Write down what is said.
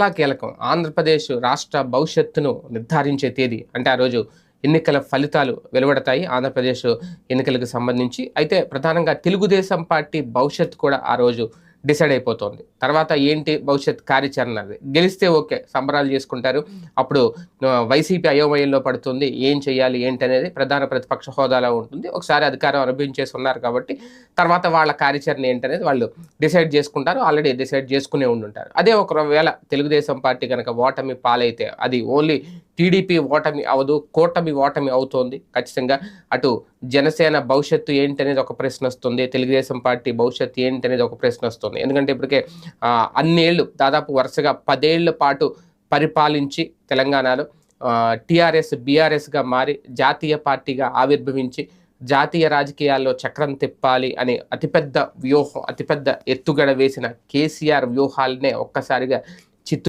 చాలా కీలకం. ఆంధ్రప్రదేశ్ రాష్ట్ర భవిష్యత్తును నిర్ధారించే తేదీ. అంటే ఆ రోజు ఎన్నికల ఫలితాలు వెలువడతాయి ఆంధ్రప్రదేశ్ ఎన్నికలకు సంబంధించి. అయితే ప్రధానంగా తెలుగుదేశం పార్టీ భవిష్యత్తు కూడా ఆ రోజు డిసైడ్ అయిపోతుంది. తర్వాత ఏంటి భవిష్యత్ కార్యాచరణ అది. గెలిస్తే ఓకే, సంబరాలు చేసుకుంటారు. అప్పుడు వైసీపీ అయోమయంలో పడుతుంది. ఏం చేయాలి ఏంటనేది ప్రధాన ప్రతిపక్ష హోదాలో ఉంటుంది. ఒకసారి అధికారం అనుభవించేసి ఉన్నారు కాబట్టి తర్వాత వాళ్ళ కార్యాచరణ ఏంటనేది వాళ్ళు డిసైడ్ చేసుకుంటారు. ఆల్రెడీ డిసైడ్ చేసుకునే ఉండుంటారు. అదే ఒకవేళ తెలుగుదేశం పార్టీ కనుక ఓటమి పాలైతే అది ఓన్లీ టీడీపీ ఓటమి అవదు, కూటమి ఓటమి అవుతోంది. ఖచ్చితంగా అటు జనసేన భవిష్యత్తు ఏంటనేది ఒక ప్రశ్న వస్తుంది, తెలుగుదేశం పార్టీ భవిష్యత్తు ఏంటనేది ఒక ప్రశ్న వస్తుంది. ఎందుకంటే ఇప్పటికే అన్నేళ్ళు దాదాపు వరుసగా 10 ఏళ్ల పాటు పరిపాలించి తెలంగాణలో టీఆర్ఎస్ బీఆర్ఎస్గా మారి జాతీయ పార్టీగా ఆవిర్భవించి జాతీయ రాజకీయాల్లో చక్రం తిప్పాలి అనే అతిపెద్ద ఎత్తుగడ వేసిన కేసీఆర్ వ్యూహాలనే ఒక్కసారిగా